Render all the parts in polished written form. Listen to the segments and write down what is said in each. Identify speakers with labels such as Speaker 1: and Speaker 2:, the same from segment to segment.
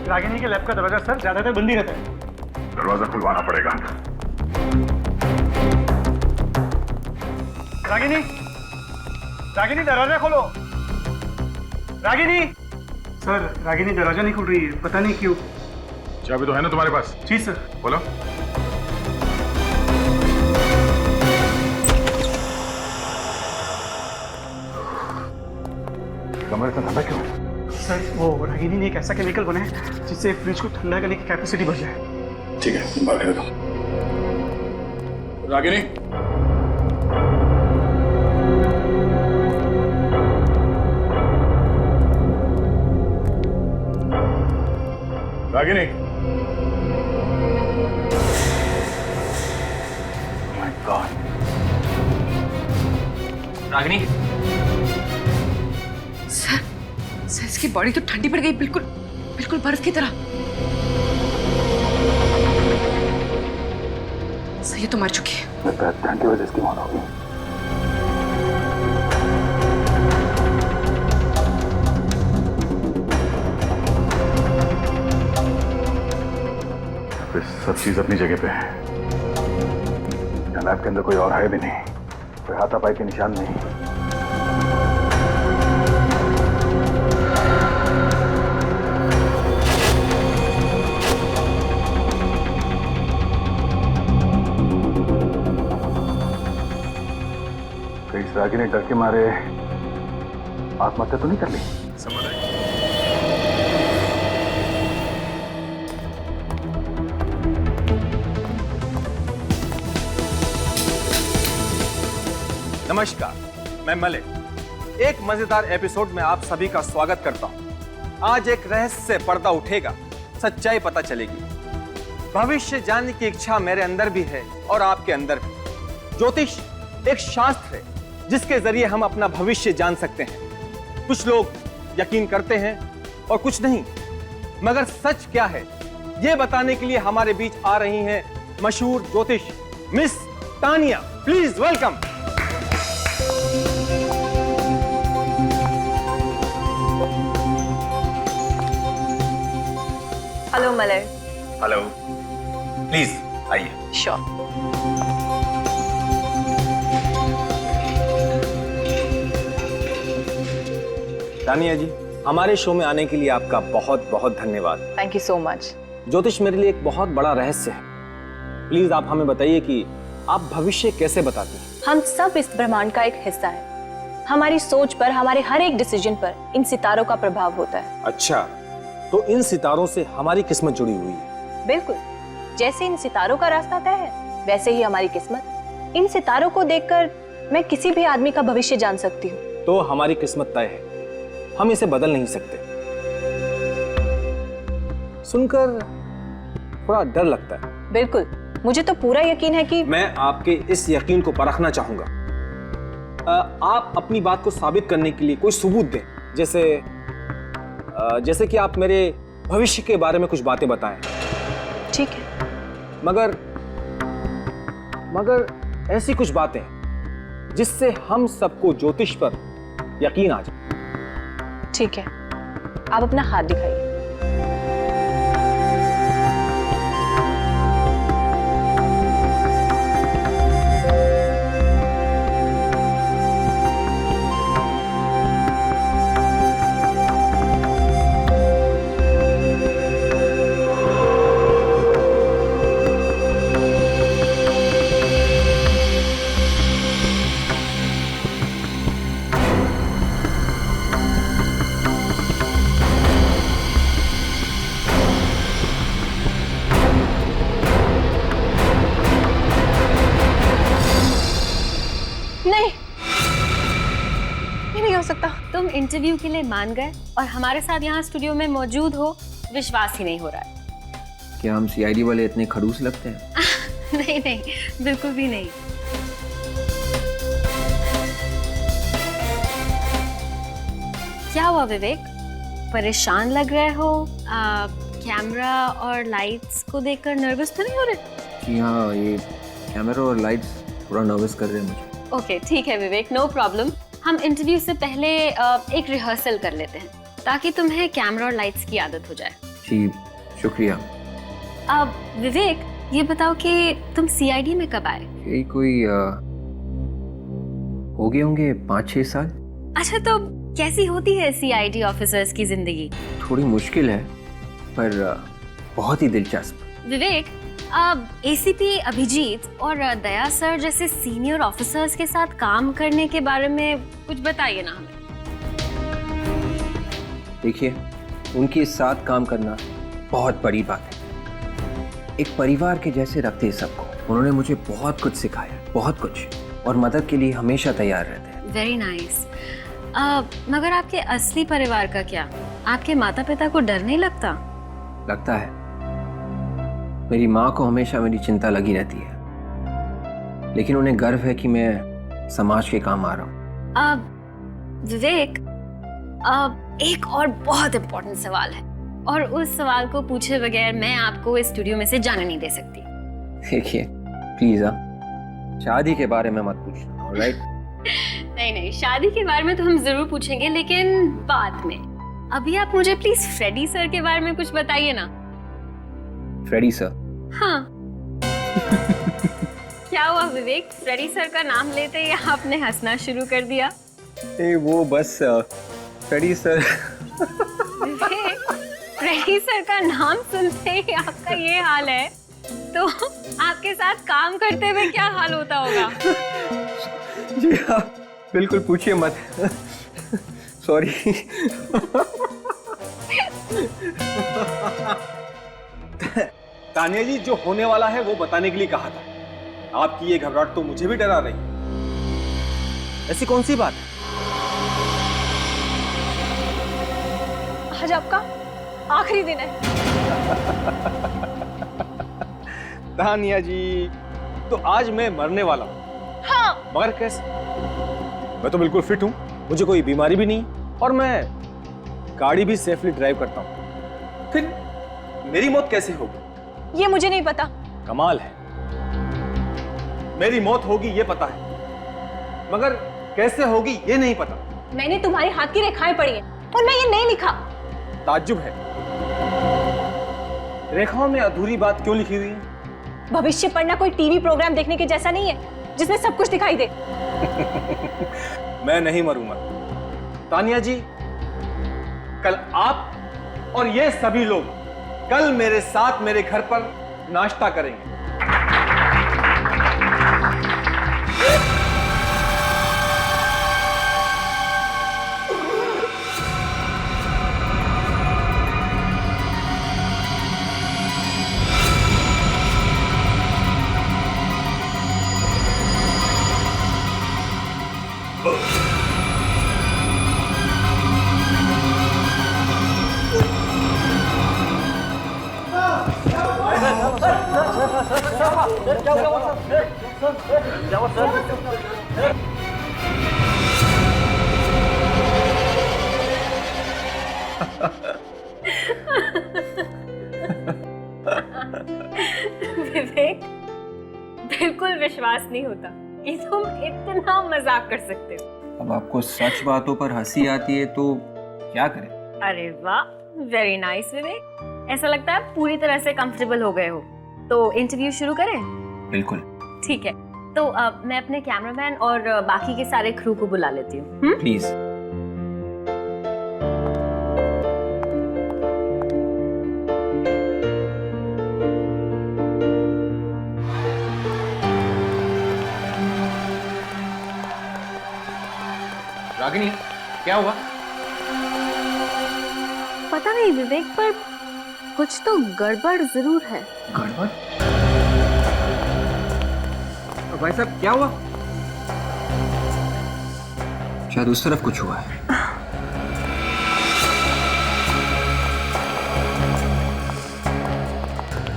Speaker 1: रागिनी के लैब का दरवाजा सर ज्यादातर बंद ही रहता है।
Speaker 2: दरवाजा खुलवाना पड़ेगा।
Speaker 1: रागिनी, रागिनी दरवाजा खोलो। रागिनी। सर रागिनी दरवाजा नहीं खुल रही है, पता नहीं क्यों।
Speaker 2: चाबी तो है ना तुम्हारे पास?
Speaker 1: जी सर।
Speaker 2: बोलो। कमरा इतना ठंडा क्यों है?
Speaker 1: सर वो रागिनी ने एक ऐसा केमिकल बनाया जिससे फ्रिज को ठंडा करने की कैपेसिटी बढ़ जाए।
Speaker 2: ठीक है, तुम बाहर दो। Ragini, Ragini. My God.
Speaker 3: Ragini.
Speaker 4: Sir इसकी बॉडी तो ठंडी पड़ गई, बिल्कुल बिल्कुल बर्फ की तरह। सर ये तो मर चुकी है।
Speaker 2: लगता है ठंड की वजह से इसकी मौत हो गई। सब चीज अपनी जगह पे है। लैब के अंदर कोई और है भी नहीं, कोई हाथापाई के निशान नहीं। कहीं इस रागी ने डर के मारे आत्महत्या तो नहीं कर ली? समझ आई।
Speaker 3: नमस्कार, मैं मलिक। एक मजेदार एपिसोड में आप सभी का स्वागत करता हूं। आज एक रहस्य से पर्दा उठेगा, सच्चाई पता चलेगी। भविष्य जानने की इच्छा मेरे अंदर भी है और आपके अंदर भी। ज्योतिष एक शास्त्र है जिसके जरिए हम अपना भविष्य जान सकते हैं। कुछ लोग यकीन करते हैं और कुछ नहीं, मगर सच क्या है ये बताने के लिए हमारे बीच आ रही हैं मशहूर ज्योतिष miss Tania. Please welcome.
Speaker 5: Hello Malay.
Speaker 3: Hello, please आइए।
Speaker 5: श्योर।
Speaker 3: तानिया जी, हमारे शो में आने के लिए आपका बहुत बहुत धन्यवाद।
Speaker 5: Thank you so much.
Speaker 3: ज्योतिष मेरे लिए एक बहुत बड़ा रहस्य है। प्लीज आप हमें बताइए कि आप भविष्य कैसे बताती हैं?
Speaker 5: हम सब इस ब्रह्मांड का एक हिस्सा है। हमारी सोच पर, हमारे हर एक डिसीजन पर इन सितारों का प्रभाव होता है।
Speaker 3: अच्छा, तो इन सितारों से हमारी किस्मत जुड़ी हुई है?
Speaker 5: बिल्कुल, जैसे इन सितारों का रास्ता तय है वैसे ही हमारी किस्मत। इन सितारों को देखकर मैं किसी भी आदमी का भविष्य जान सकती हूँ।
Speaker 3: तो हमारी किस्मत तय है, हम इसे बदल नहीं सकते। सुनकर थोड़ा डर लगता है।
Speaker 5: बिल्कुल, मुझे तो पूरा यकीन है कि
Speaker 3: मैं आपके इस यकीन को परखना चाहूंगा। आप अपनी बात को साबित करने के लिए कोई सबूत दें, जैसे कि आप मेरे भविष्य के बारे में कुछ बातें बताएं।
Speaker 5: ठीक है।
Speaker 3: मगर ऐसी कुछ बातें जिससे हम सबको ज्योतिष पर यकीन आ जाए।
Speaker 5: ठीक है, आप अपना हाथ दिखाइए। नहीं हो सकता।
Speaker 6: तुम इंटरव्यू के लिए मान गए और हमारे साथ यहाँ स्टूडियो में मौजूद हो, विश्वास ही नहीं हो रहा है।
Speaker 7: क्या हम सीआईडी वाले इतने खड़ूस लगते हैं?
Speaker 6: नहीं नहीं, बिल्कुल भी नहीं। क्या हुआ विवेक, परेशान लग रहे हो? कैमरा और लाइट्स को देखकर नर्वस तो नहीं हो रहे?
Speaker 7: जी हाँ, ये कैमरा और लाइट्स थोड़ा नर्वस कर रहे हैं मुझे।
Speaker 6: ओके ठीक है विवेक, नो प्रॉब्लम। हम इंटरव्यू से पहले एक रिहर्सल कर लेते हैं ताकि तुम्हें कैमरा और लाइट्स की आदत हो जाए।
Speaker 7: जी शुक्रिया।
Speaker 6: अब विवेक, ये बताओ कि तुम सीआईडी में कब आए?
Speaker 7: यही कोई हो गए होंगे 5-6 साल।
Speaker 6: अच्छा, तो कैसी होती है सीआईडी ऑफिसर्स की जिंदगी?
Speaker 7: थोड़ी मुश्किल है पर बहुत ही दिलचस्प।
Speaker 6: विवेक, अब एसीपी अभिजीत और दया सर जैसे सीनियर ऑफिसर्स के साथ काम करने के बारे में कुछ बताइए ना हमें।
Speaker 7: देखिए, उनके साथ काम करना बहुत बड़ी बात है। एक परिवार के जैसे रखते हैं सबको। उन्होंने मुझे बहुत कुछ सिखाया, बहुत कुछ, और मदद के लिए हमेशा तैयार रहते हैं।
Speaker 6: Very nice. मगर आपके असली परिवार का क्या? आपके माता पिता को डर नहीं लगता?
Speaker 7: लगता है। मेरी माँ को हमेशा मेरी चिंता लगी रहती है, लेकिन उन्हें गर्व है कि मैं समाज के काम आ रहा हूँ।
Speaker 6: अब विवेक, अब एक और बहुत इम्पोर्टेंट सवाल है, और उस सवाल को पूछे बगैर मैं आपको इस स्टूडियो में से जाने नहीं दे सकती।
Speaker 7: देखिए प्लीज, शादी के बारे में मत पूछना, ऑलराइट?
Speaker 6: नहीं नहीं, शादी के बारे में तो हम जरूर पूछेंगे, लेकिन बाद में। अभी आप मुझे प्लीज फ्रेडी सर के बारे में कुछ बताइए ना।
Speaker 7: Freddy sir?
Speaker 6: हाँ। क्या हुआ विवेक, फ्रेडी सर का नाम लेते ही आपने हंसना शुरू कर दिया?
Speaker 7: वो बस फ्रेडी सर।
Speaker 6: विवेक, फ्रेडी सर का नाम सुनते ही आपका ये हाल है, तो आपके साथ काम करते हुए क्या हाल होता होगा?
Speaker 7: जी हाँ, बिल्कुल पूछिए मत। सॉरी।
Speaker 3: तानिया जी, जो होने वाला है वो बताने के लिए कहा था। आपकी ये घबराहट तो मुझे भी डरा रही है। ऐसी कौन सी बात है?
Speaker 5: आज आपका आखिरी दिन है।
Speaker 3: तानिया जी, तो आज मैं मरने वाला हूँ।
Speaker 5: हाँ।
Speaker 3: मगर कैसे? मैं तो बिल्कुल फिट हूँ, मुझे कोई बीमारी भी नहीं, और मैं गाड़ी भी सेफली ड्राइव करता हूँ। फिर मेरी मौत कैसे होगी?
Speaker 5: ये मुझे नहीं पता।
Speaker 3: कमाल है, मेरी मौत होगी ये पता है, मगर कैसे होगी ये नहीं पता।
Speaker 5: मैंने तुम्हारे हाथ की रेखाएं पढ़ी हैं और मैं ये नहीं लिखा।
Speaker 3: ताज्जुब है, रेखाओं में अधूरी बात क्यों लिखी हुई है?
Speaker 5: भविष्य पढ़ना कोई टीवी प्रोग्राम देखने के जैसा नहीं है जिसमें सब कुछ दिखाई दे।
Speaker 3: मैं नहीं मरूंगा तानिया जी। कल आप और ये सभी लोग कल मेरे साथ मेरे घर पर नाश्ता करेंगे।
Speaker 6: विवेक, बिल्कुल विश्वास नहीं होता कि तुम इतना मजाक कर सकते हो।
Speaker 7: अब आपको सच बातों पर हंसी आती है तो क्या करें?
Speaker 6: अरे वाह, वेरी नाइस विवेक। ऐसा लगता है पूरी तरह से कंफर्टेबल हो गए हो। तो इंटरव्यू शुरू करें?
Speaker 7: बिल्कुल।
Speaker 6: ठीक है, तो मैं अपने कैमरामैन और बाकी के सारे क्रू को बुला लेती हूँ।
Speaker 7: प्लीज।
Speaker 3: रागिनी, क्या हुआ?
Speaker 6: पता नहीं विवेक, पर कुछ तो गड़बड़ जरूर है।
Speaker 7: गड़बड़? भाई साहब, क्या हुआ? शायद उस तरफ कुछ हुआ है।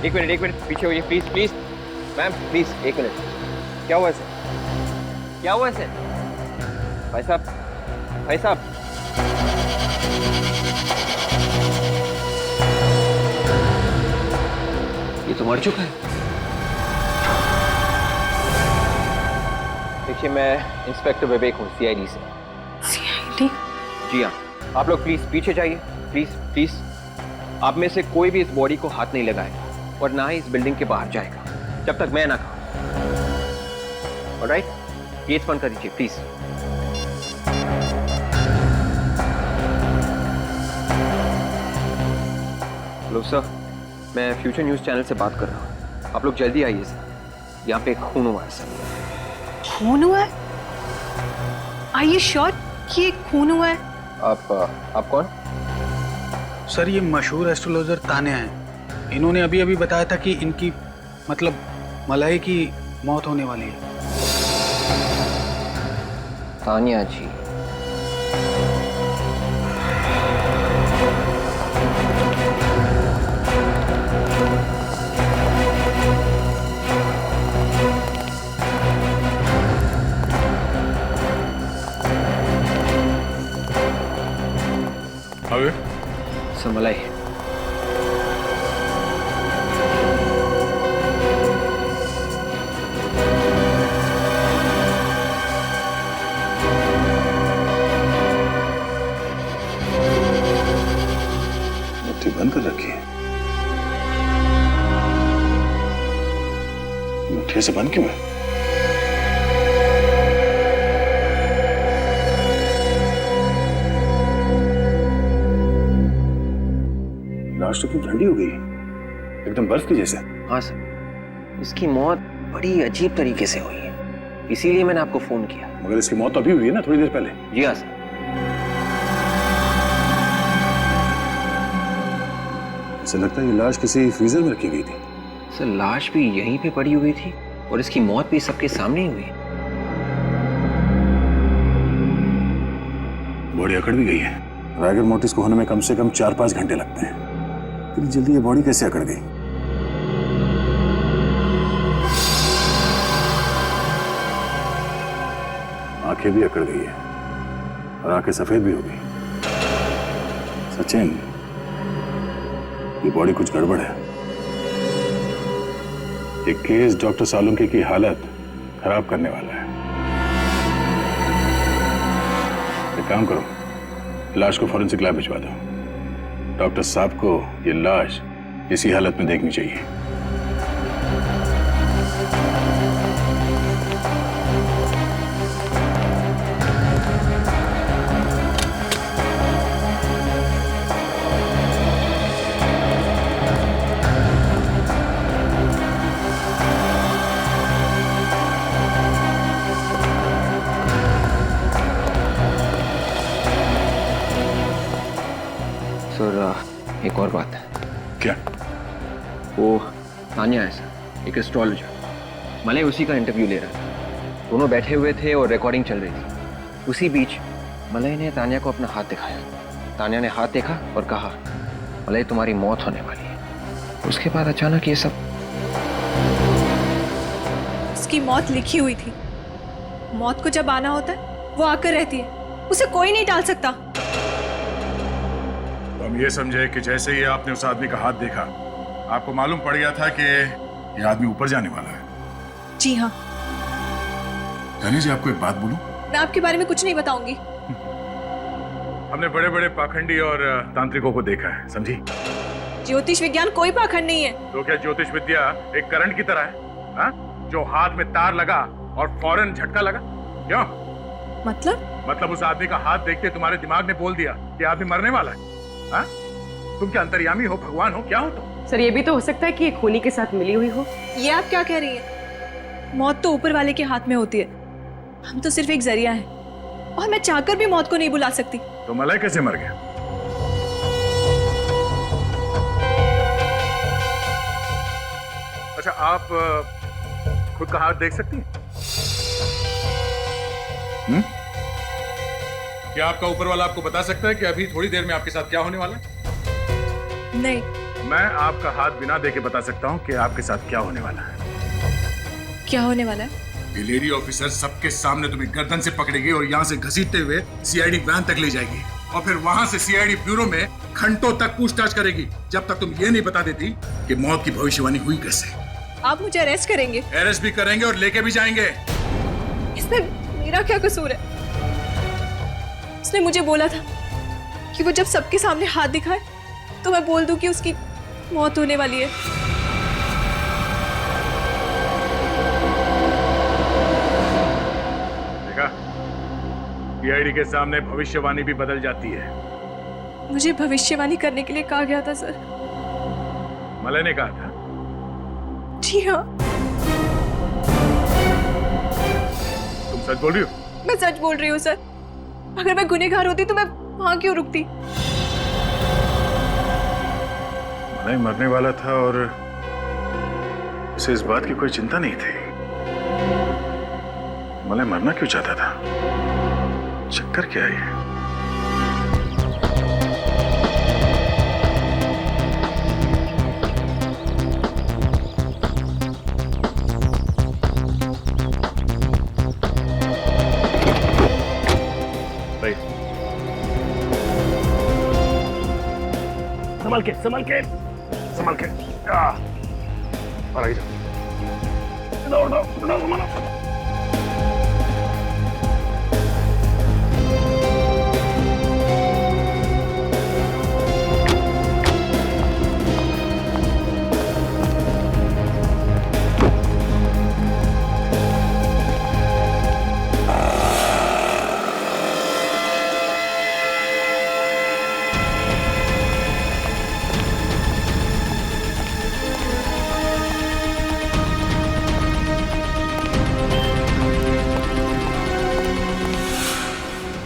Speaker 3: एक मिनट पीछे होइए प्लीज प्लीज। मैम प्लीज, एक मिनट। क्या हुआ इसे? क्या हुआ इसे? भाई साहब, भाई साहब।
Speaker 7: ये तो मर चुका है।
Speaker 3: देखिए, मैं इंस्पेक्टर विवेक हूँ, सीआईडी से।
Speaker 4: सीआईडी?
Speaker 3: जी हाँ, आप लोग प्लीज पीछे जाइए, प्लीज प्लीज।
Speaker 7: आप में से कोई भी इस बॉडी को हाथ नहीं लगाएगा और ना ही इस बिल्डिंग के बाहर जाएगा जब तक मैं ना कहूं। ऑलराइट, गेट बंद कर दीजिए प्लीज। हेलो सर, मैं फ्यूचर न्यूज चैनल से बात कर रहा हूँ। आप लोग जल्दी आइए सर, यहाँ पे एक खून हुआ है सर।
Speaker 6: खून हुआ है? आर यू श्योर कि ये खून हुआ है?
Speaker 7: आप कौन?
Speaker 1: सर ये मशहूर एस्ट्रोलॉजर तान्या हैं। इन्होंने अभी अभी बताया था कि इनकी मतलब मलाई की मौत होने वाली है।
Speaker 7: तान्या जी, समलाई है।
Speaker 2: मुट्ठी बंद कर रखी है। मुट्ठी से बंद क्यों है? लाश तो ठंडी हो गई, एकदम बर्फ की जैसे।
Speaker 7: हाँ सर, इसकी मौत बड़ी अजीब तरीके से हुई है, इसीलिए मैंने आपको फोन किया।
Speaker 2: मगर इसकी मौत तो अभी हुई है ना, थोड़ी देर पहले।
Speaker 7: जी हाँ सर।
Speaker 2: ऐसा लगता है ये लाश किसी फ्रीजर में रखी गई थी।
Speaker 7: सर लाश भी यहीं पे पड़ी हुई थी और इसकी मौत भी सबके सामने ही हुई।
Speaker 2: बॉडी अकड़ भी गई है। राइगर मोर्टिस को होने में कम से कम 4-5 घंटे लगते हैं। इतनी जल्दी ये बॉडी कैसे अकड़ गई? आंखें भी अकड़ गई है और आंखें सफेद भी हो गई। सचिन, ये बॉडी कुछ गड़बड़ है। ये केस डॉक्टर सालुंके की हालत खराब करने वाला है। एक काम करो, लाश को फॉरेंसिक लैब भिजवा दो। डॉक्टर साहब को ये लाश इसी हालत में देखनी चाहिए।
Speaker 7: सर एक और बात है।
Speaker 2: क्या?
Speaker 7: वो तान्या है सर, एक एस्ट्रोलॉजर। मलय उसी का इंटरव्यू ले रहा था। दोनों बैठे हुए थे और रिकॉर्डिंग चल रही थी। उसी बीच मलय ने तान्या को अपना हाथ दिखाया। तान्या ने हाथ देखा और कहा, मलय तुम्हारी मौत होने वाली है। उसके बाद अचानक ये सब।
Speaker 8: उसकी मौत लिखी हुई थी। मौत को जब आना होता है वो आकर रहती है, उसे कोई नहीं टाल सकता।
Speaker 2: हम ये समझे कि जैसे ही आपने उस आदमी का हाथ देखा, आपको मालूम पड़ गया था कि ये आदमी ऊपर जाने वाला है।
Speaker 8: जी हाँ।
Speaker 2: धनी जी, आपको एक बात बोलूं?
Speaker 8: मैं आपके बारे में कुछ नहीं बताऊंगी।
Speaker 2: हमने बड़े बड़े पाखंडी और तांत्रिकों को देखा है, समझी?
Speaker 8: ज्योतिष विज्ञान कोई पाखंड नहीं है।
Speaker 2: तो क्या ज्योतिष विद्या एक करंट की तरह है, हा? जो हाथ में तार लगा और फौरन झटका लगा? क्यों?
Speaker 8: मतलब
Speaker 2: उस आदमी का हाथ देखते तुम्हारे दिमाग ने बोल दिया कि आदमी मरने वाला है। हा? तुम क्या अंतर्यामी हो, भगवान हो, क्या हो तुम?
Speaker 4: सर ये भी तो हो सकता है कि ये खूनी के साथ मिली हुई हो।
Speaker 8: ये आप क्या कह रही हैं? मौत तो ऊपर वाले के हाथ में होती है। हम तो सिर्फ एक जरिया हैं और मैं चाहकर भी मौत को नहीं बुला सकती।
Speaker 2: तो मलय कैसे मर गया? अच्छा, आप खुद का हाथ देख सकती हैं? क्या आपका ऊपर वाला आपको बता सकता है कि अभी थोड़ी देर में आपके साथ क्या होने वाला है?
Speaker 8: नहीं।
Speaker 2: मैं आपका हाथ बिना देखे बता सकता हूँ कि आपके साथ क्या होने वाला है।
Speaker 8: क्या होने वाला है?
Speaker 2: ये लेडी ऑफिसर सबके सामने तुम्हें गर्दन से पकड़ेगी और यहाँ से घसीटते हुए सीआईडी वैन तक ले जाएगी और फिर वहां से सीआईडी ब्यूरो में घंटों तक पूछताछ करेगी जब तक तुम ये नहीं बता देती कि मौत की भविष्यवाणी हुई कैसे।
Speaker 8: आप मुझे अरेस्ट करेंगे?
Speaker 2: अरेस्ट भी करेंगे और लेके भी जाएंगे।
Speaker 8: इसमें मेरा क्या कसूर है? उसने मुझे बोला था कि वो जब सबके सामने हाथ दिखाए तो मैं बोल दूं कि उसकी मौत होने वाली है।
Speaker 2: देखा, सीआईडी के सामने भविष्यवाणी भी बदल जाती है।
Speaker 8: मुझे भविष्यवाणी करने के लिए कहा गया था सर।
Speaker 2: मलय ने कहा था?
Speaker 8: जी हाँ।
Speaker 2: तुम सच बोल रही हो?
Speaker 8: मैं सच बोल रही हूँ सर। अगर मैं गुनहगार होती तो मैं वहां क्यों रुकती?
Speaker 2: मलय मरने वाला था और उसे इस बात की कोई चिंता नहीं थी। मलय मरना क्यों चाहता था? चक्कर क्या है?
Speaker 9: संभाल के संभाल के संभाल के। और आगे जाओ। दौड़ दौड़ दौड़ मानो।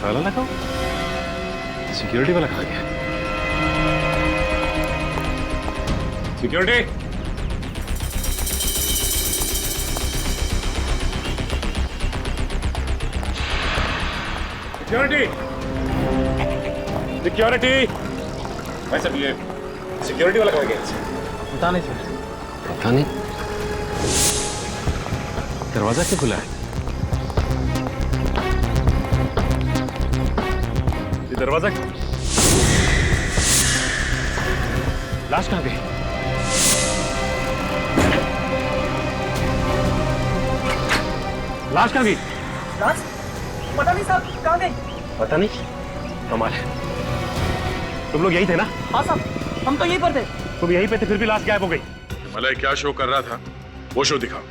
Speaker 2: ताला लगाओ। सिक्योरिटी वाला खा गया। Security, security, security. भाई साहब, ये सिक्योरिटी वाला खा गया।
Speaker 3: पता नहीं सर।
Speaker 7: पता नहीं।
Speaker 2: दरवाजा क्यों खुला है? दरवाजा, लाश कहाँ गई? लाश कहाँ गई?
Speaker 10: लाश? पता नहीं साहब, कहाँ गई?
Speaker 9: पता नहीं, कमाल है। तुम लोग यही थे ना?
Speaker 10: हाँ साहब, हम तो यहीं पर थे।
Speaker 9: तुम यहीं पे थे, फिर भी लाश गायब हो गई।
Speaker 2: मलय क्या शो कर रहा था, वो शो दिखाओ।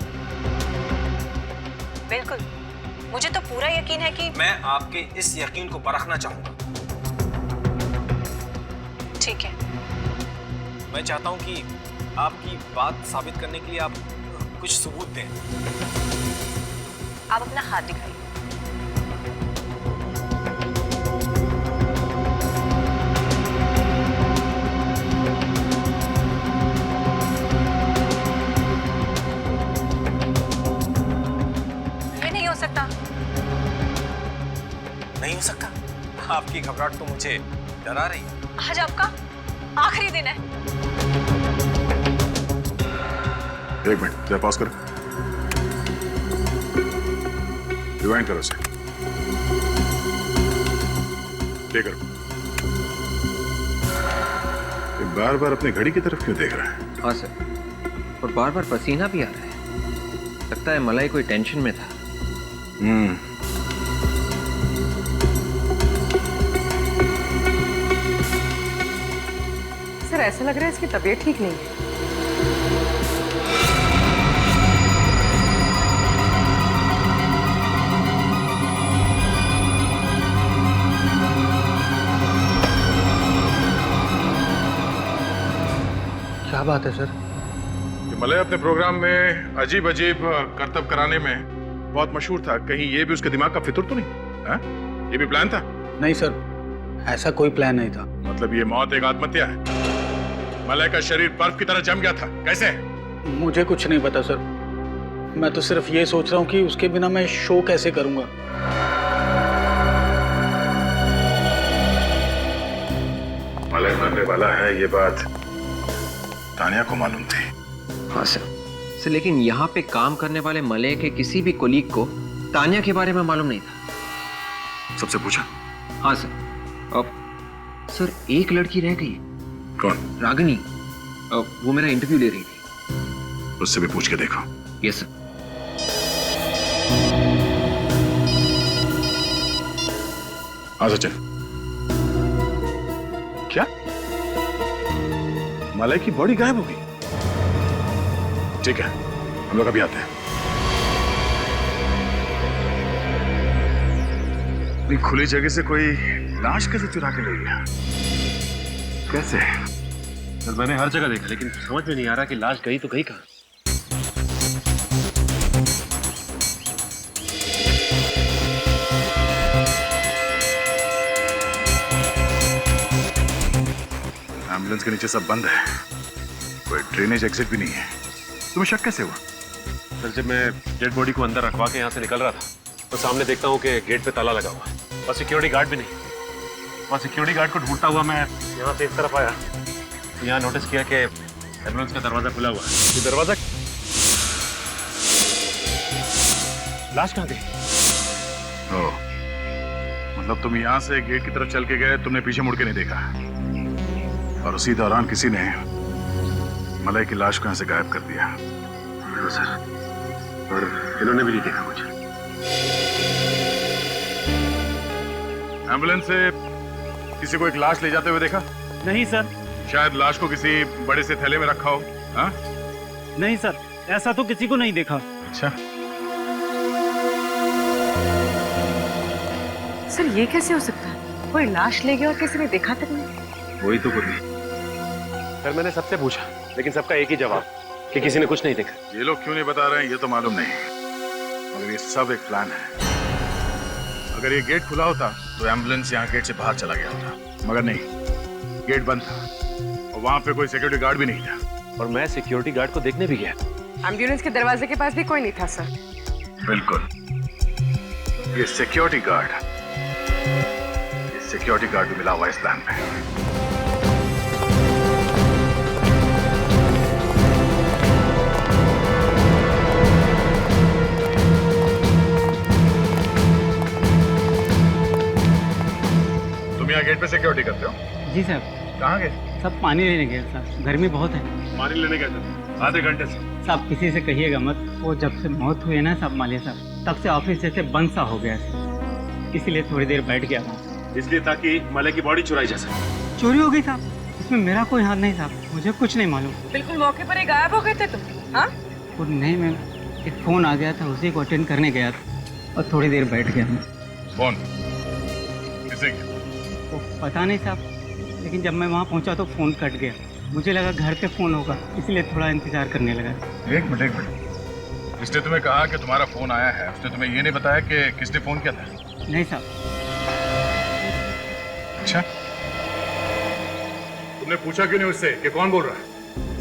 Speaker 5: बिल्कुल, मुझे तो पूरा यकीन है कि
Speaker 3: मैं आपके इस यकीन को परखना चाहूंगा।
Speaker 5: ठीक है।
Speaker 3: मैं चाहता हूं कि आपकी बात साबित करने के लिए आप कुछ सबूत दें।
Speaker 5: आप अपना हाथ दिखाइए। ये नहीं हो सकता।
Speaker 3: नहीं हो सकता? आपकी घबराहट तो मुझे डरा रही है।
Speaker 5: आज आपका आखिरी दिन है।
Speaker 2: एक मिनट, जरा पॉज करो। रिवाइंड करो उसे। प्ले करो। ये बार बार अपनी घड़ी की तरफ क्यों देख रहा है?
Speaker 7: हाँ सर, और बार बार पसीना भी आ रहा है। लगता है मलाई कोई टेंशन में था।
Speaker 4: सर ऐसा लग रहा है इसकी तबीयत ठीक नहीं है।
Speaker 1: क्या बात है सर?
Speaker 2: मलय अपने प्रोग्राम में अजीब अजीब करतब कराने में बहुत मशहूर था। कहीं ये भी उसके दिमाग का फितूर तो नहीं? हा? ये भी प्लान था?
Speaker 1: नहीं सर, ऐसा कोई प्लान नहीं था।
Speaker 2: मतलब ये मौत एक आत्महत्या है? मलय का शरीर बर्फ की तरह जम गया था, कैसे?
Speaker 1: मुझे कुछ नहीं पता सर। मैं तो सिर्फ ये सोच रहा हूँ कि उसके बिना मैं शो कैसे करूंगा।
Speaker 2: मलय मरने वाला है, ये बात तानिया को मालूम थी।
Speaker 7: हाँ सर, लेकिन यहाँ पे काम करने वाले मलय के किसी भी कोलीग को तानिया के बारे में मालूम नहीं था।
Speaker 2: सबसे पूछा?
Speaker 7: हाँ सर। अब सर एक लड़की रह गई।
Speaker 2: कौन?
Speaker 7: रागिनी। वो मेरा इंटरव्यू ले रही थी।
Speaker 2: उससे भी पूछ के देखो।
Speaker 7: Yes sir.
Speaker 2: हाँ सचिन। क्या? मलाई की बॉडी गायब हो गई। ठीक है, हम लोग अभी आते हैं। इतनी खुली जगह से कोई लाश कैसे चुरा के ले गया? कैसे?
Speaker 9: सर मैंने हर जगह देखा, लेकिन समझ में नहीं आ रहा कि लाश गई तो गई कहाँ।
Speaker 2: एम्बुलेंस के नीचे सब बंद है, कोई ड्रेनेज एग्जिट भी नहीं है। तुम्हें शक कैसे हुआ?
Speaker 9: सर जब मैं डेड बॉडी को अंदर रखवा के यहाँ से निकल रहा था तो सामने देखता हूँ कि गेट पे ताला लगा हुआ है और सिक्योरिटी गार्ड भी नहीं। वहाँ सिक्योरिटी गार्ड को ढूंढता हुआ मैं यहाँ से इस तरफ आया, यहाँ नोटिस किया कि एम्बुलेंस का दरवाजा खुला हुआ है। ये दरवाजा, लाश कहाँ गई?
Speaker 2: ओह, मतलब तुम यहाँ से गेट की तरफ चल के गए, तुमने पीछे मुड़ के नहीं देखा और उसी दौरान किसी ने मलाई की लाश को यहाँ से गायब कर दिया।
Speaker 9: हाँ सर, और इन्होंने भी नहीं देखा मुझे।
Speaker 2: एम्बुलेंस से किसी को एक लाश ले जाते हुए देखा?
Speaker 11: नहीं सर।
Speaker 2: शायद लाश को किसी बड़े से थैले में रखा हो। हाँ?
Speaker 11: नहीं सर, ऐसा तो किसी को नहीं देखा।
Speaker 2: अच्छा,
Speaker 4: सर ये कैसे हो सकता है? कोई लाश ले गया और किसी ने देखा तक नहीं।
Speaker 9: वही तो कुछ नहीं सर, मैंने सबसे पूछा लेकिन सबका एक ही जवाब कि किसी ने कुछ नहीं देखा।
Speaker 2: ये लोग क्यों नहीं बता रहे हैं ये तो मालूम नहीं, मगर ये सब एक प्लान है। अगर ये गेट खुला होता तो एम्बुलेंस यहाँ गेट से बाहर चला गया होता, मगर नहीं, गेट बंद था और वहाँ पे कोई सिक्योरिटी गार्ड भी नहीं था।
Speaker 9: और मैं सिक्योरिटी गार्ड को देखने भी गया।
Speaker 4: एम्बुलेंस के दरवाजे के पास भी कोई नहीं था सर।
Speaker 2: बिल्कुल, ये सिक्योरिटी गार्ड भी मिला हुआ इस प्लान में। गेट पे सिक्योरिटी करते हो?
Speaker 11: जी सर।
Speaker 2: कहाँ गए?
Speaker 11: सब पानी लेने गए सर, गर्मी बहुत है।
Speaker 9: पानी लेने गए थे आधे घंटे से।
Speaker 11: साहब किसी से कहिएगा मत, वो जब से मौत हुई ना साहब मालिया साहब, तब से ऑफिस जैसे बंद सा हो गया है, इसीलिए थोड़ी देर बैठ गया वहाँ।
Speaker 9: इसलिए ताकि मलाई की बॉडी चुराई जा सके।
Speaker 11: चोरी हो गई साहब, इसमें मेरा कोई हाथ नहीं साहब, मुझे कुछ नहीं मालूम।
Speaker 4: बिल्कुल मौके पर ही गायब हो गए थे तुम? हाँ?
Speaker 11: नहीं मैम, एक फोन आ गया था, उसी को अटेंड करने गया था और थोड़ी देर बैठ गया मैं।
Speaker 2: फोन किसे?
Speaker 11: तो पता नहीं साहब, लेकिन जब मैं वहाँ पहुँचा तो फ़ोन कट गया। मुझे लगा घर पे फ़ोन होगा, इसलिए थोड़ा इंतज़ार करने लगा।
Speaker 2: एक मिनट, जिसने तुम्हें कहा कि तुम्हारा फ़ोन आया है, उसने तुम्हें ये नहीं बताया कि किसने फ़ोन किया था?
Speaker 11: नहीं साहब।
Speaker 2: अच्छा, तुमने पूछा क्यों नहीं उससे कि कौन बोल रहा है?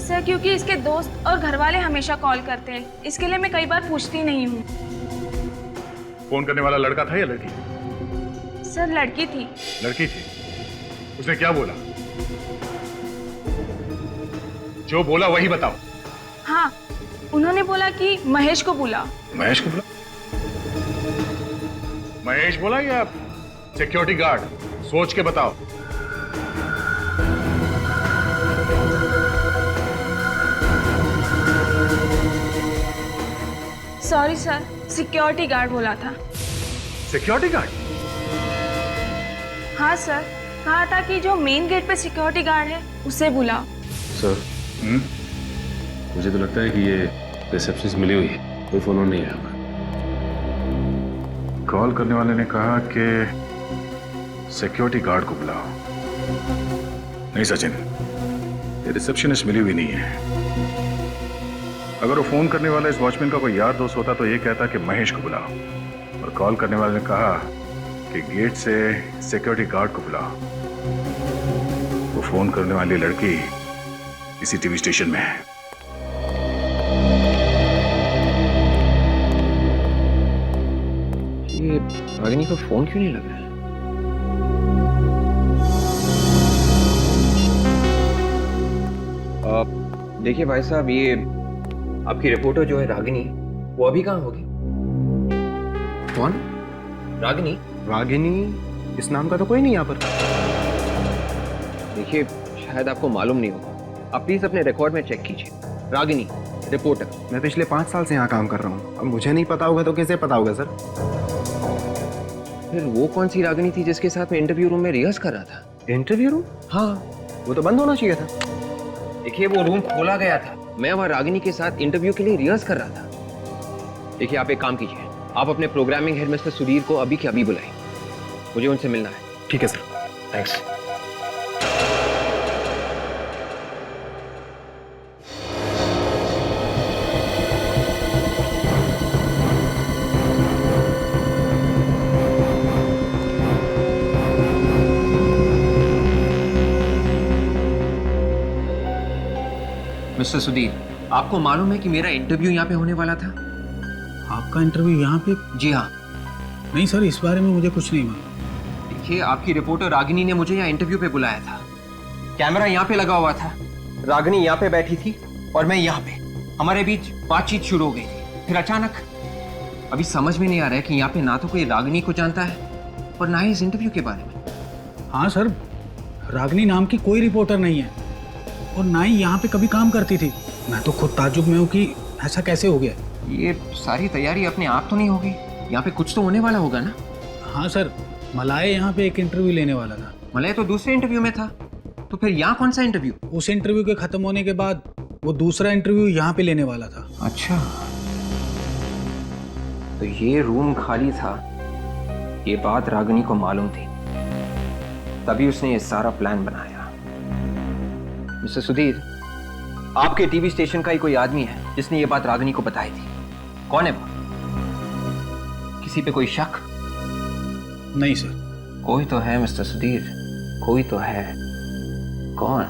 Speaker 6: सर क्योंकि इसके दोस्त और घर वाले हमेशा कॉल करते हैं, इसके लिए मैं कई बार पूछती नहीं हूँ।
Speaker 2: फ़ोन करने वाला लड़का था या लड़की?
Speaker 6: सर लड़की थी।
Speaker 2: लड़की थी? उसने क्या बोला? जो बोला वही बताओ।
Speaker 6: हाँ, उन्होंने बोला कि महेश को बुला।
Speaker 2: महेश को बुला? महेश बोला या सिक्योरिटी गार्ड? सोच के बताओ।
Speaker 6: सॉरी सर, सिक्योरिटी गार्ड बोला था।
Speaker 2: Security guard?
Speaker 6: हाँ सर, कहा था कि जो मेन गेट पे सिक्योरिटी गार्ड है उसे बुलाओ।
Speaker 9: सर मुझे तो लगता है कि ये रिसेप्शनिस्ट मिली हुई है, कोई फोन नहीं आया होगा।
Speaker 2: कॉल करने वाले ने कहा कि सिक्योरिटी गार्ड को बुलाओ। नहीं सचिन, ये रिसेप्शनिस्ट मिली हुई नहीं है। अगर वो फोन करने वाला इस वॉचमैन का कोई यार दोस्त होता तो ये कहता कि महेश को बुलाओ, और कॉल करने वाले ने कहा कि गेट से सिक्योरिटी गार्ड को बुलाओ। वो फोन करने वाली लड़की इसी टीवी स्टेशन में है।
Speaker 7: ये रागिनी का फोन क्यों नहीं लग रहा है? देखिए भाई साहब, ये आपकी रिपोर्टर जो है रागिनी, वो अभी कहाँ होगी?
Speaker 12: कौन?
Speaker 7: रागिनी?
Speaker 12: रागिनी इस नाम का तो कोई नहीं यहाँ पर।
Speaker 7: देखिए शायद आपको मालूम नहीं होगा, आप प्लीज अपने रिकॉर्ड में चेक कीजिए। रागिनी रिपोर्टर।
Speaker 12: मैं पिछले 5 साल से यहाँ काम कर रहा हूँ, अब मुझे नहीं पता होगा तो कैसे पता होगा सर?
Speaker 7: फिर वो कौन सी रागिनी थी जिसके साथ मैं इंटरव्यू रूम में रिहर्स कर रहा था?
Speaker 12: Interview room?
Speaker 7: हाँ।
Speaker 12: वो तो बंद होना चाहिए था।
Speaker 7: देखिए वो रूम खोला गया था, मैं वहाँ रागिनी के साथ इंटरव्यू के लिए रिहर्स कर रहा था। देखिए आप एक काम कीजिए, आप अपने प्रोग्रामिंग हेड मिस्टर सुधीर को अभी के अभी बुलाएं, मुझे उनसे मिलना है।
Speaker 12: ठीक है सर।
Speaker 7: थैंक्स। मिस्टर सुधीर, आपको मालूम है कि मेरा इंटरव्यू यहाँ पे होने वाला था?
Speaker 1: आपका इंटरव्यू यहाँ पे?
Speaker 7: जी हाँ।
Speaker 1: नहीं सर, इस बारे में मुझे कुछ नहीं मालूम।
Speaker 7: देखिए आपकी रिपोर्टर रागिनी ने मुझे यहाँ इंटरव्यू पे बुलाया था, कैमरा यहाँ पे लगा हुआ था, रागिनी यहाँ पे बैठी थी और मैं यहाँ पे, हमारे बीच बातचीत शुरू हो गई थी। फिर अचानक, अभी समझ में नहीं आ रहा है कि यहाँ पे ना तो कोई रागिनी को जानता है और ना ही इस इंटरव्यू के बारे में।
Speaker 1: हाँ सर, रागिनी नाम की कोई रिपोर्टर नहीं है और ना ही यहाँ पे कभी काम करती थी। मैं तो खुद ताज्जुब में हूँ कि ऐसा कैसे हो गया।
Speaker 7: ये सारी तैयारी अपने आप तो नहीं होगी, यहाँ पे कुछ तो होने वाला होगा ना?
Speaker 1: हाँ सर, मलाए यहाँ पे एक इंटरव्यू लेने वाला था।
Speaker 7: मलाए तो दूसरे इंटरव्यू में था, तो फिर यहाँ कौन सा इंटरव्यू?
Speaker 1: उस इंटरव्यू के खत्म होने के बाद वो दूसरा इंटरव्यू यहाँ पे लेने वाला था।
Speaker 7: अच्छा, तो ये रूम खाली था, ये बात रागिनी को मालूम थी, तभी उसने ये सारा प्लान बनाया। मिस्टर सुधीर, आपके टीवी स्टेशन का ही कोई आदमी है जिसने ये बात रागिनी को बताई थी। कौन है वो? किसी पे कोई शक?
Speaker 1: नहीं सर।
Speaker 7: कोई तो है मिस्टर सुधीर, कोई तो है। कौन?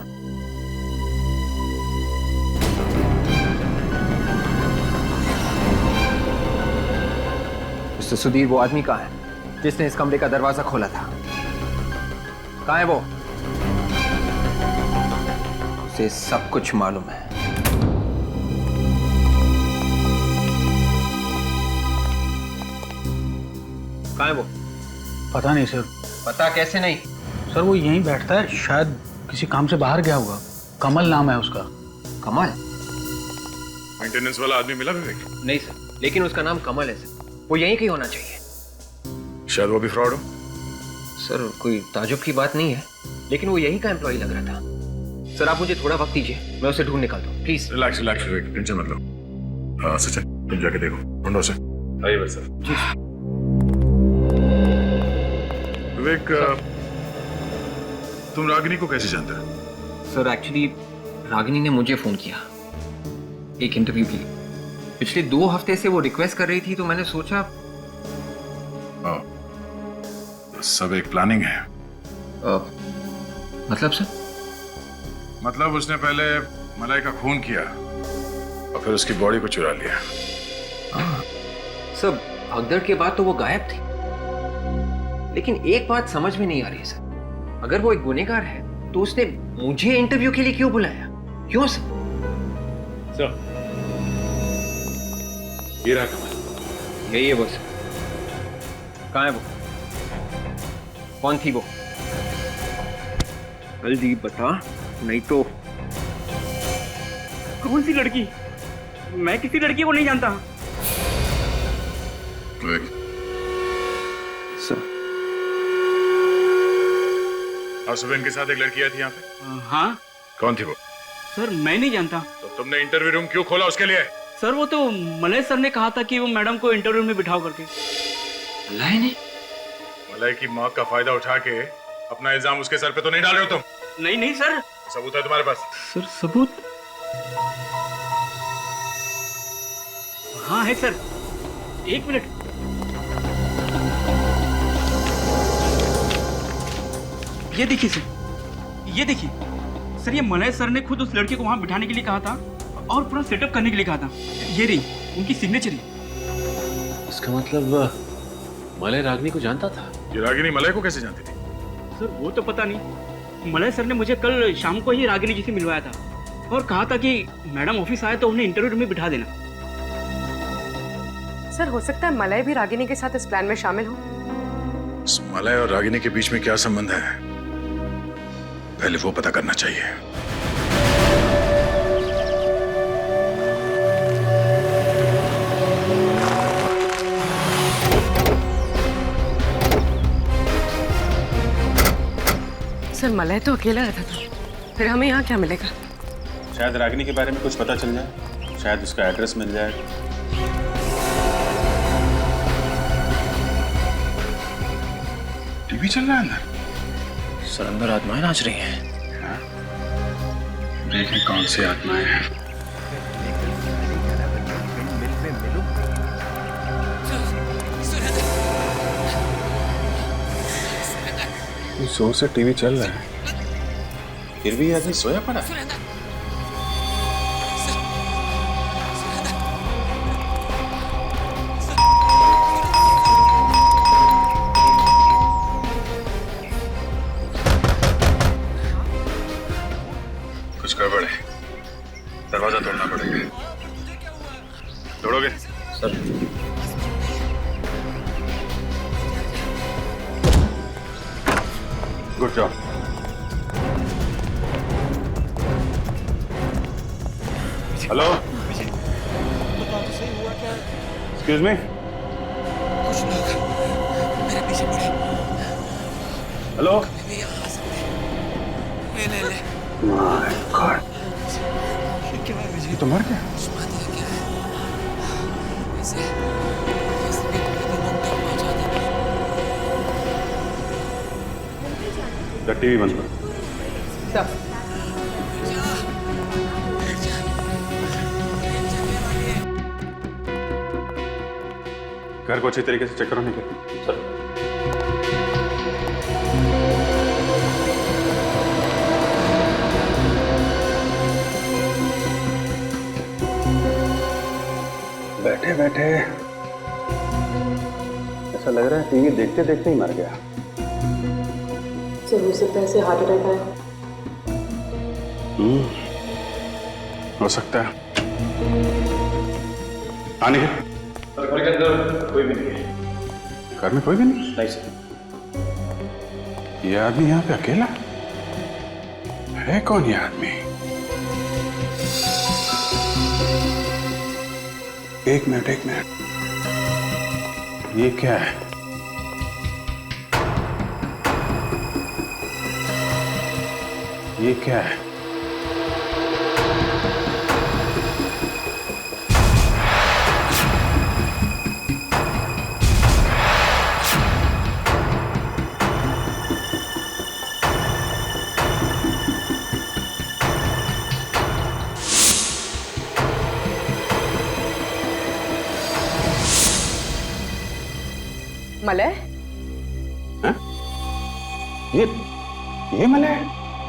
Speaker 7: मिस्टर सुधीर, वो आदमी कहाँ है जिसने इस कमरे का दरवाजा खोला था? कहाँ है वो? उसे सब कुछ मालूम है। कहाँ है वो?
Speaker 1: पता नहीं सर।
Speaker 7: पता कैसे नहीं?
Speaker 1: सर वो यहीं बैठता है, शायद किसी काम से बाहर गया होगा। कमल नाम है उसका।
Speaker 7: कमल?
Speaker 2: मेंटेनेंस वाला आदमी मिला विवेक?
Speaker 7: नहीं सर, लेकिन उसका नाम कमल है सर, वो यहीं कहीं होना चाहिए।
Speaker 2: शायद वो भी फ्रॉड हो।
Speaker 7: सर कोई ताजुब की बात नहीं है, लेकिन वो यहीं का एम्प्लॉय लग रहा था। सर आप मुझे थोड़ा वक्त दीजिए, मैं उसे ढूंढ निकालता हूँ, please.
Speaker 2: Relax relax Vivek, tension मत लो। हाँ सचिन, तुम जाके देखो, ढूंढो उसे। आइए बस सर।
Speaker 7: जी
Speaker 2: विवेक, तुम रागिनी को कैसे जानते हो?
Speaker 7: सर एक्चुअली रागिनी ने मुझे फोन किया एक इंटरव्यू के लिए। पिछले 2 हफ्ते से वो रिक्वेस्ट कर रही थी, तो मैंने सोचा।
Speaker 2: सब एक प्लानिंग है।
Speaker 7: मतलब सर?
Speaker 2: मतलब उसने पहले मलाई का खून किया और फिर उसकी बॉडी को चुरा लिया।
Speaker 7: सर भगदड़ के बाद तो वो गायब थी, लेकिन एक बात समझ में नहीं आ रही सर, अगर वो एक गुनहगार है तो उसने मुझे इंटरव्यू के लिए क्यों बुलाया? क्यों सर?
Speaker 9: सर ये रहा कमल।
Speaker 7: यही है वो सर। कहाँ है वो? कौन थी वो? जल्दी बता, नहीं तो।
Speaker 10: कौन सी लड़की? मैं किसी लड़की को नहीं जानता।
Speaker 7: सर
Speaker 2: और सुबह इनके साथ एक लड़की आई थी यहाँ पे?
Speaker 10: हाँ।
Speaker 2: कौन थी वो?
Speaker 10: सर मैं नहीं जानता।
Speaker 2: तो तुमने इंटरव्यू रूम क्यों खोला उसके लिए?
Speaker 10: सर वो तो मलय सर ने कहा था कि वो मैडम को इंटरव्यू में बिठाओ करके।
Speaker 7: मलय ने?
Speaker 2: मलय की मौत का फायदा उठा के अपना इल्जाम उसके सर पे तो नहीं डाल रहे हो तुम?
Speaker 10: नहीं नहीं सर।
Speaker 2: सबूत है तुम्हारे पास?
Speaker 10: सर सबूत? हाँ है सर, 1 मिनट। ये देखिए सर, ये देखिए सर, ये मलय सर ने खुद उस लड़के को वहां बिठाने के लिए कहा था और पूरा सेटअप करने के लिए कहा था। ये रही उनकी सिग्नेचर है।
Speaker 9: इसका मतलब मलय रागिनी को जानता था?
Speaker 2: ये रागिनी मलय को कैसे जानती थी?
Speaker 10: सर वो तो पता नहीं, मलय सर ने मुझे कल शाम को ही रागिनी जी से मिलवाया था और कहा था कि मैडम ऑफिस आए तो उन्हें इंटरव्यू रूम में बिठा देना।
Speaker 4: सर हो सकता है मलय भी रागिनी के साथ इस प्लान में शामिल हो।
Speaker 2: इस मलय और रागिनी के बीच में क्या संबंध है, पहले वो पता करना चाहिए।
Speaker 4: सर मलय तो अकेला रहता था, फिर हमें यहाँ क्या मिलेगा?
Speaker 9: शायद रागिनी के बारे में कुछ पता चल जाए, शायद उसका एड्रेस मिल जाए।
Speaker 2: टीवी चल रहा है अंदर।
Speaker 7: सर अंदर आत्माएं नाच रही हैं।
Speaker 2: देखें कौन सी आत्माएं हैं। जोर से टीवी चल रहा है, फिर भी आदमी सोया पड़ा है। कुछ गड़बड़ है, दरवाजा तोड़ना पड़ेगा। तोड़ोगे?
Speaker 7: Sir
Speaker 2: good job. Hello, excuse me.
Speaker 13: कुछ लोग मेरे पीछे पड़े।
Speaker 2: हेलो।
Speaker 13: माय
Speaker 2: गॉड, ये तो मर गया। टीवी बंद करो। घर को अच्छी तरीके से चेक करो। नहीं कर सर। बैठे बैठे ऐसा लग रहा है टीवी देखते देखते ही मर गया।
Speaker 14: हो सकता है इसे हार्ट अटैक आया।
Speaker 2: हो सकता है। आने
Speaker 9: सर घर के अंदर कोई भी नहीं है।
Speaker 2: घर में कोई भी नहीं?
Speaker 9: नहीं सर।
Speaker 2: ये आदमी यहाँ पे अकेला है? कौन ये आदमी? एक मिनट, ये क्या है? ये क्या है?
Speaker 14: मलय?
Speaker 2: ये मलय?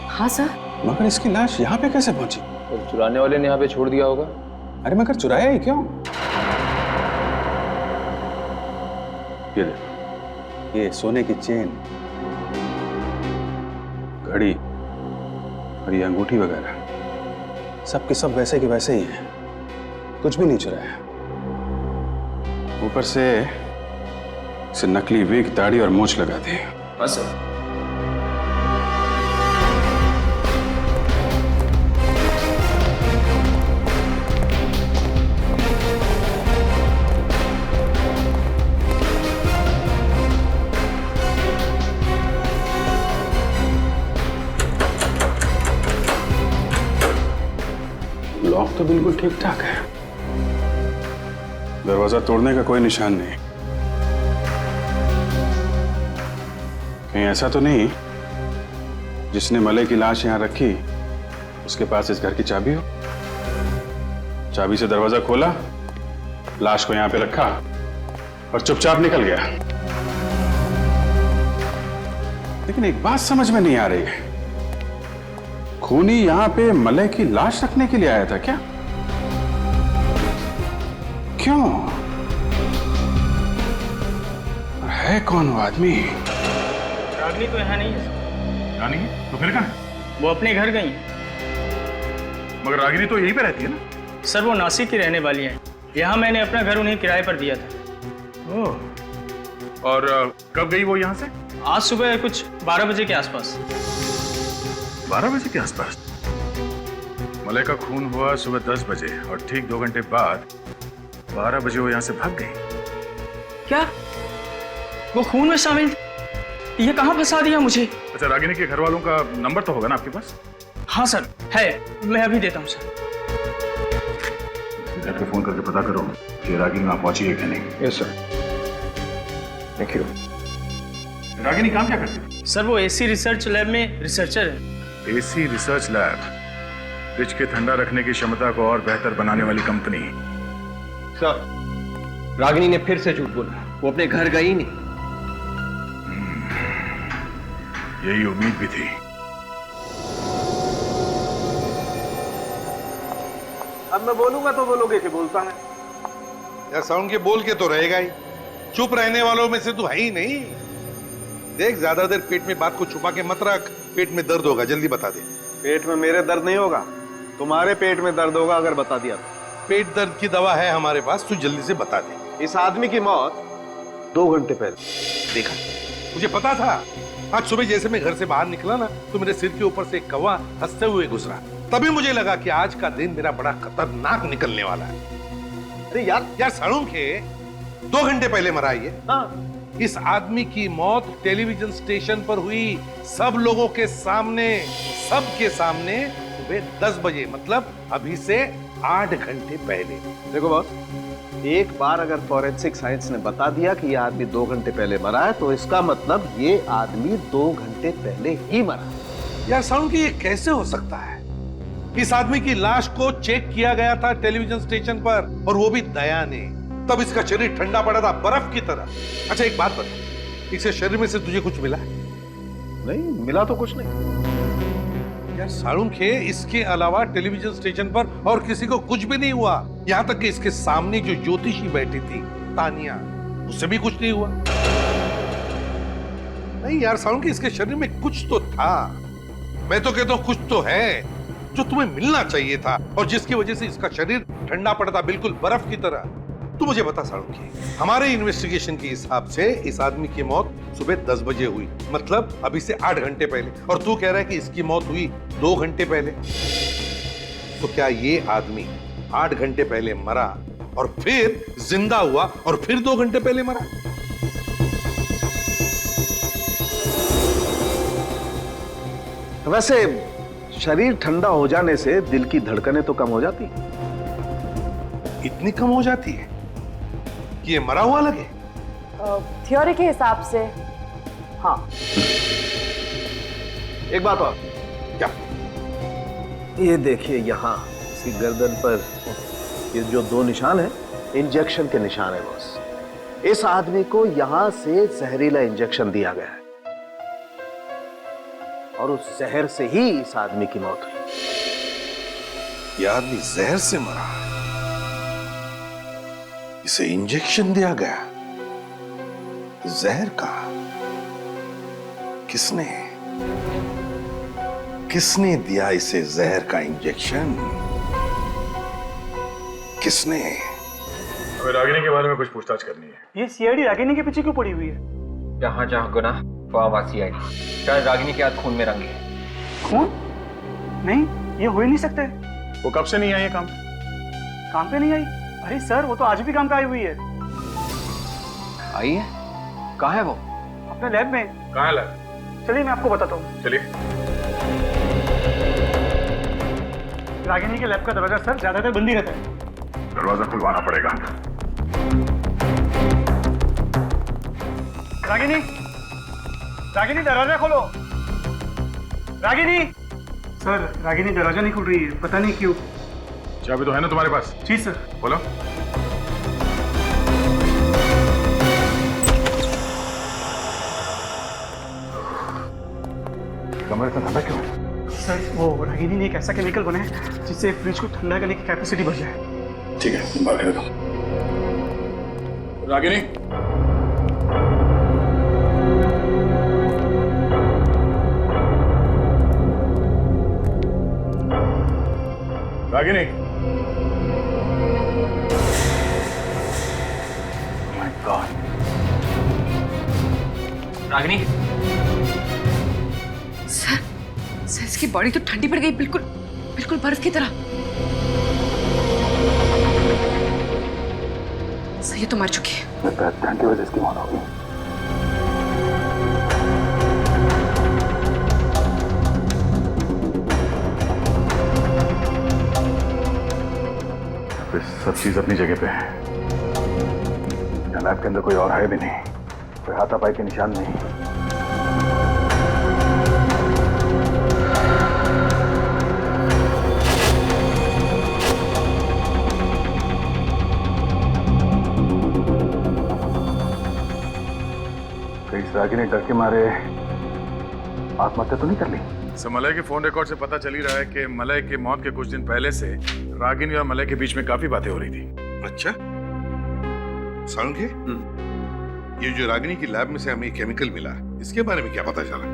Speaker 14: हाँ सर।
Speaker 2: मगर इसकी लाश यहाँ पे कैसे पहुंची?
Speaker 7: तो चुराने वाले ने यहाँ पे छोड़ दिया होगा।
Speaker 2: अरे मगर चुराया ही क्यों? ये देखो, ये सोने की चेन, घड़ी और ये अंगूठी वगैरह सब के सब वैसे के वैसे ही हैं, कुछ भी नहीं चुराया। ऊपर से इसे नकली विग, दाढ़ी और मूंछ लगा दी।
Speaker 7: हाँ सर।
Speaker 2: लॉक तो बिल्कुल ठीक ठाक है, दरवाजा तोड़ने का कोई निशान नहीं। कहीं ऐसा तो नहीं जिसने मलय की लाश यहां रखी उसके पास इस घर की चाबी हो? चाबी से दरवाजा खोला, लाश को यहां पे रखा और चुपचाप निकल गया। लेकिन एक बात समझ में नहीं आ रही है, खूनी यहां पे मलय की लाश रखने के लिए आया था क्या? क्यों? है कौन वो आदमी?
Speaker 10: रागिनी तो यहाँ नहीं है।
Speaker 2: रागिनी तो फिर कहाँ है?
Speaker 10: वो अपने घर गई है।
Speaker 2: मगर रागिनी तो यहीं पे रहती है ना?
Speaker 10: सर वो नासिक की रहने वाली है। यहाँ मैंने अपना घर उन्हें किराए पर दिया था।
Speaker 2: ओह, और कब गई वो यहाँ से?
Speaker 10: आज सुबह कुछ 12 बजे के आसपास।
Speaker 2: 12 बजे के आसपास? मलय का खून हुआ सुबह 10 बजे और ठीक 2 घंटे बाद 12 बजे वो यहाँ से भाग गई।
Speaker 10: क्या वो खून में शामिल? ये कहाँ फंसा दिया मुझे?
Speaker 2: अच्छा, रागिनी के घर वालों का नंबर तो होगा ना आपके पास?
Speaker 10: हाँ सर है, मैं अभी देता हूँ सर।
Speaker 2: घर पे फोन करके पता करो कि रागिनी वहां पहुंची है कि नहीं।
Speaker 12: Yes sir. Thank you.
Speaker 2: Ragini काम क्या करती है?
Speaker 10: सर वो एसी रिसर्च लैब में रिसर्चर है।
Speaker 2: एसी रिसर्च लैब, फ्रिज के ठंडा रखने की क्षमता को और बेहतर बनाने वाली कंपनी।
Speaker 7: सर, रागिनी ने फिर से झूठ बोला, वो अपने घर गई नहीं।
Speaker 2: यही उम्मीद भी थी।
Speaker 15: अब मैं बोलूंगा तो बोलोगे कि बोलता है।
Speaker 16: या साउंड के बोल के तो रहेगा ही, चुप रहने वालों में से तू है ही नहीं। देख, ज्यादा देर पेट में बात को छुपा के मत रख, पेट में दर्द होगा, जल्दी बता दे।
Speaker 15: पेट में मेरे दर्द नहीं होगा, तुम्हारे पेट में दर्द होगा अगर बता दिया तो।
Speaker 16: पेट दर्द की दवा है हमारे पास, तू जल्दी से बता दे।
Speaker 15: इस आदमी की मौत 2 घंटे पहले।
Speaker 16: देखा, मुझे पता था। आज सुबह जैसे मैं घर से बाहर निकला ना, तो मेरे सिर के ऊपर से एक कौवा हंसते हुए गुजरा। तभी मुझे लगा कि आज का दिन मेरा बड़ा खतरनाक निकलने वाला है।
Speaker 15: अरे यार
Speaker 16: साड़ू के 2 घंटे पहले मरा ये।
Speaker 15: हाँ।
Speaker 16: इस आदमी की मौत टेलीविजन स्टेशन पर हुई, सब लोगों के सामने, सबके सामने, सुबह 10 बजे, मतलब अभी से 8 घंटे पहले।
Speaker 15: देखो बॉस, एक बार अगर फॉरेंसिक साइंस ने बता दिया कि ये आदमी 2 घंटे पहले मरा है, तो इसका मतलब ये आदमी 2 घंटे पहले ही मरा।
Speaker 16: यार साउंड की ये कैसे हो सकता है? इस आदमी की लाश को चेक किया गया था टेलीविजन स्टेशन पर, और वो भी दया ने। तब इसका शरीर ठंडा पड़ा था बर्फ की तरह। अच्छा एक बात बता, इसके शरीर में से तुझे कुछ मिला?
Speaker 15: नहीं मिला तो कुछ नहीं।
Speaker 16: यार सालून खे, इसके अलावा टेलीविजन स्टेशन पर और किसी को कुछ भी नहीं हुआ। यहाँ तक कि इसके सामने जो ज्योतिषी बैठी थी, तानिया, उससे भी कुछ नहीं हुआ। नहीं यार सालून के, इसके शरीर में कुछ तो था। मैं तो कहता हूँ कुछ तो है जो तुम्हें मिलना चाहिए था, और जिसकी वजह से इसका शरीर ठंडा पड़ा था, बिल्कुल बर्फ की तरह। तू मुझे बता सालून के, हमारे इन्वेस्टिगेशन के हिसाब से इस आदमी की मौत सुबह 10 बजे हुई, मतलब अभी से 8 घंटे पहले, और तू कह रहा है कि इसकी मौत हुई 2 घंटे पहले। तो क्या ये आदमी 8 घंटे पहले मरा और फिर जिंदा हुआ और फिर 2 घंटे पहले मरा?
Speaker 15: वैसे शरीर ठंडा हो जाने से दिल की धड़कनें तो कम हो जाती।
Speaker 16: इतनी कम हो जाती है कि ये मरा हुआ लगे?
Speaker 14: थ्योरी के हिसाब से हाँ।
Speaker 15: एक बात और,
Speaker 16: क्या?
Speaker 15: ये देखिए यहाँ इसकी गर्दन पर ये जो 2 निशान है, इंजेक्शन के निशान है बॉस। इस आदमी को यहां से जहरीला इंजेक्शन दिया गया है, और उस जहर से ही इस आदमी की मौत हुई।
Speaker 16: यह आदमी जहर से मरा, इसे इंजेक्शन दिया गया। जहर का किसने किसने दिया इसे जहर का इंजेक्शन? किसने?
Speaker 2: हमें रागिनी के बारे में कुछ पूछताछ करनी है।
Speaker 10: ये सीआईडी रागिनी के पीछे क्यों पड़ी हुई है?
Speaker 7: जहाँ जहाँ गुनाह वहाँ सीआईडी। शायद रागिनी के हाथ खून में रंगे है।
Speaker 10: खून? नहीं, ये हो ही नहीं सकता।
Speaker 2: वो कब से नहीं आई है
Speaker 10: काम पे नहीं आई? अरे सर, वो तो आज भी काम पे आई हुई है।
Speaker 7: आई है? कहाँ है वो?
Speaker 10: अपने लैब में।
Speaker 2: कहाँ है लैब?
Speaker 10: चलिए मैं आपको बताता हूँ।
Speaker 2: चलिए।
Speaker 10: रागिनी के लैब का दरवाजा सर ज्यादातर बंद ही रहता है।
Speaker 2: दरवाजा खुलवाना पड़ेगा।
Speaker 10: रागिनी, रागिनी दरवाजा खोलो। रागिनी। सर, रागिनी दरवाजा नहीं खुल रही है, पता नहीं क्यों।
Speaker 2: चाबी तो है ना तुम्हारे पास?
Speaker 10: जी सर।
Speaker 2: बोलो। कमरे का ठंडा क्यों है?
Speaker 10: सर, वो रागिनी ने एक ऐसा केमिकल बनाया है जिससे फ्रिज को ठंडा करने की कैपेसिटी बढ़ जाए।
Speaker 2: ठीक है, तुम बाहर दो। Ragini, Ragini. My God.
Speaker 7: Ragini.
Speaker 4: Sir इसकी बॉडी तो ठंडी पड़ गई, बिल्कुल बिल्कुल बर्फ की तरह। सर ये तो मर चुकी है।
Speaker 2: की वजह से इसकी मौत हो गई। पे सब चीज अपनी जगह पे है। लैब के अंदर कोई और है भी नहीं, कोई हाथापाई के निशान नहीं। कहीं इस रागी ने डर के मारे आत्महत्या तो नहीं कर ली?
Speaker 17: सर, मलय के फोन रिकॉर्ड से पता चल ही रहा है कि मलय की मौत के कुछ दिन पहले से रागिनी और मलय के बीच में काफी बातें हो रही थी।
Speaker 16: अच्छा, सारंगे, ये जो रागिनी की लैब में से हमें केमिकल मिला, इसके बारे में क्या पता चला?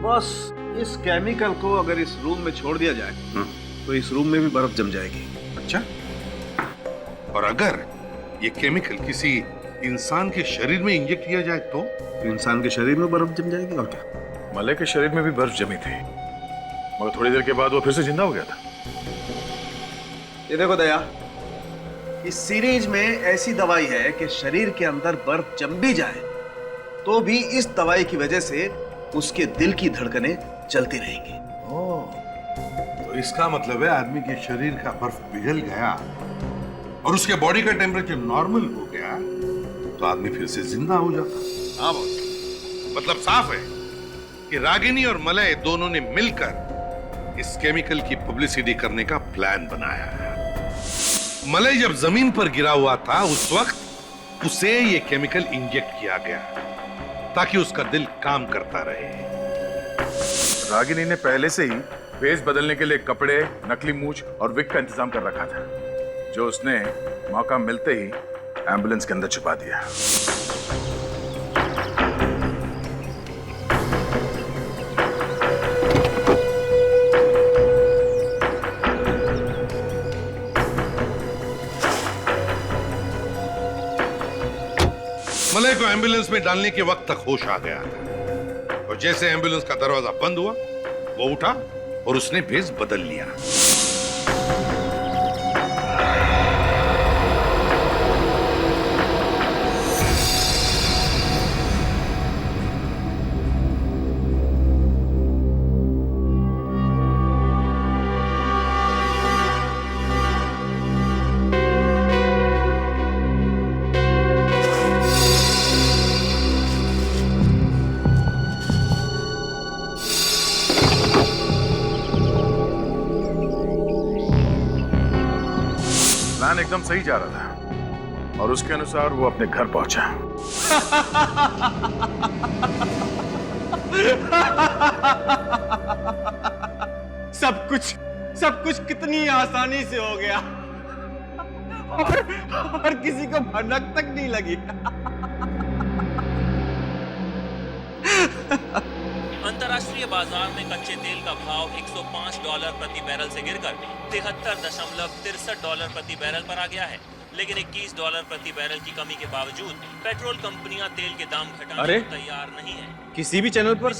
Speaker 15: बॉस, इस केमिकल को अगर इस रूम में छोड़ दिया जाए तो इस रूम में भी बर्फ जम जाएगी।
Speaker 16: अच्छा, और अगर ये केमिकल किसी इंसान के शरीर में इंजेक्ट किया जाए तो
Speaker 15: इंसान के शरीर में बर्फ जम जाएगी। और क्या?
Speaker 17: मलय के शरीर में भी बर्फ जमी थी, मगर थोड़ी देर के बाद वो फिर से जिंदा हो गया था।
Speaker 15: ये देखो दया, इस सीरीज में ऐसी दवाई है कि शरीर के अंदर बर्फ जम भी जाए तो भी इस दवाई की वजह से उसके दिल की धड़कनें चलती रहेंगी।
Speaker 16: तो इसका मतलब है आदमी के शरीर का बर्फ पिघल गया और उसके बॉडी का टेम्परेचर नॉर्मल हो गया तो आदमी फिर से जिंदा हो जाता। हाँ बॉस, मतलब साफ है कि रागिनी और मलय दोनों ने मिलकर इस केमिकल की पब्लिसिटी करने का प्लान बनाया है। मलय जब जमीन पर गिरा हुआ था उस वक्त उसे ये केमिकल इंजेक्ट किया गया ताकि उसका दिल काम करता रहे।
Speaker 17: रागिनी ने पहले से ही फेस बदलने के लिए कपड़े, नकली मूछ और विग का इंतजाम कर रखा था, जो उसने मौका मिलते ही एम्बुलेंस के अंदर छुपा दिया।
Speaker 16: मलय को एम्बुलेंस में डालने के वक्त तक होश आ गया था और जैसे एम्बुलेंस का दरवाजा बंद हुआ वो उठा और उसने भेस बदल लिया।
Speaker 17: प्लान एकदम सही जा रहा था और उसके अनुसार वो अपने घर पहुंचा।
Speaker 3: सब कुछ कितनी आसानी से हो गया और किसी को भनक तक नहीं लगी।
Speaker 18: अंतर्राष्ट्रीय बाजार में कच्चे तेल का भाव $105 प्रति बैरल से गिरकर $73.63 प्रति बैरल पर आ गया है, लेकिन $21 प्रति बैरल की कमी के बावजूद पेट्रोल कंपनियां तेल के दाम घटाने को तैयार नहीं है।
Speaker 3: किसी भी चैनल पर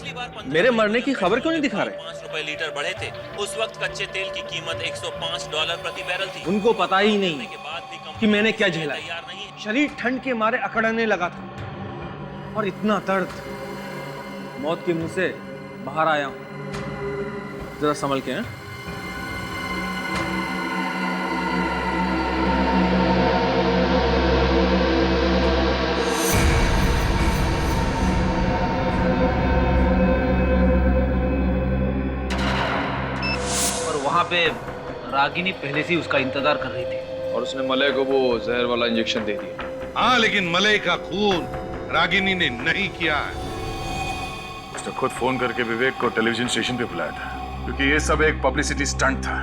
Speaker 3: मेरे मरने की खबर क्यों नहीं दिखा रहे?
Speaker 18: 5 रुपए लीटर बढ़े थे। उस वक्त कच्चे तेल की कीमत $105 प्रति बैरल थी।
Speaker 3: उनको पता ही नहीं कि मैंने क्या झेला है। शरीर ठंड के मारे अकड़ने लगा था और इतना दर्द, मौत के मुंह से बाहर आया हूं। जरा संभल के हैं।
Speaker 19: और वहां पे रागिनी पहले से ही उसका इंतजार कर रही थी
Speaker 20: और उसने मलय को वो जहर वाला इंजेक्शन दे दिया।
Speaker 16: हाँ, लेकिन मलय का खून रागिनी ने नहीं किया है।
Speaker 17: उसने खुद फोन करके विवेक को टेलीविजन स्टेशन पे बुलाया था, क्योंकि ये सब एक पब्लिसिटी स्टंट था।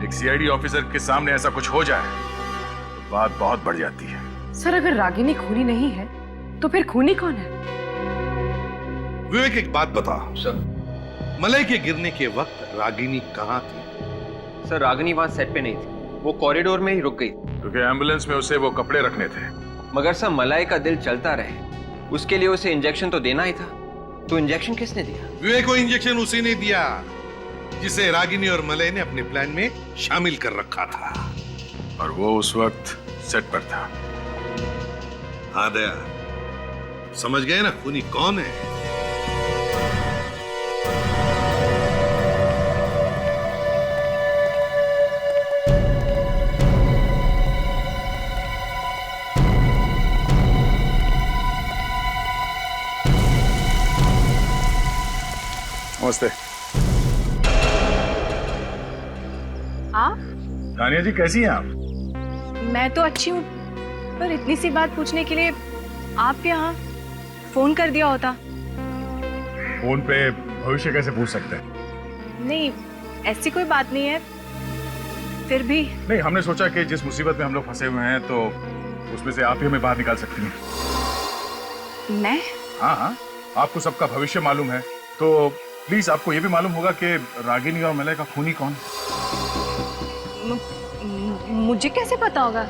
Speaker 17: एक सीआईडी ऑफिसर के सामने ऐसा कुछ हो जाए तो बात बहुत बढ़ जाती है।
Speaker 4: सर, अगर रागिनी खूनी नहीं है तो फिर खूनी कौन है?
Speaker 16: विवेक, एक बात बता सर, मलय के गिरने के वक्त रागिनी कहाँ थी?
Speaker 7: सर, रागिनी वहां सेट पे नहीं थी, वो कॉरिडोर में ही रुक गई,
Speaker 17: क्योंकि एम्बुलेंस में उसे वो कपड़े रखने थे।
Speaker 7: मगर सर, मलय का दिल चलता रहे उसके लिए उसे इंजेक्शन तो देना ही था। तो इंजेक्शन किसने दिया?
Speaker 16: विवेक को इंजेक्शन उसी ने दिया जिसे रागिनी और मलय ने अपने प्लान में शामिल कर रखा था।
Speaker 17: और वो उस वक्त सेट पर था।
Speaker 16: हाँ दया, समझ गए ना खूनी कौन है?
Speaker 17: नमस्ते।
Speaker 8: आप?
Speaker 17: तानिया जी कैसी हैं आप?
Speaker 8: मैं तो अच्छी हूँ, पर इतनी सी बात पूछने के लिए आप यहाँ फोन कर दिया होता।
Speaker 17: फोन पे भविष्य कैसे पूछ सकते हैं?
Speaker 8: नहीं, ऐसी कोई बात नहीं है, फिर भी।
Speaker 17: नहीं, हमने सोचा कि जिस मुसीबत में हम लोग फंसे हुए हैं तो उसमें से आप ही हमें बाहर निकाल सकती हैं।
Speaker 8: मैं?
Speaker 17: हाँ हाँ, आपको सबका भविष्य मालूम है, तो प्लीज आपको ये भी मालूम होगा कि रागिनी और मलय का खूनी कौन।
Speaker 8: मुझे कैसे पता होगा?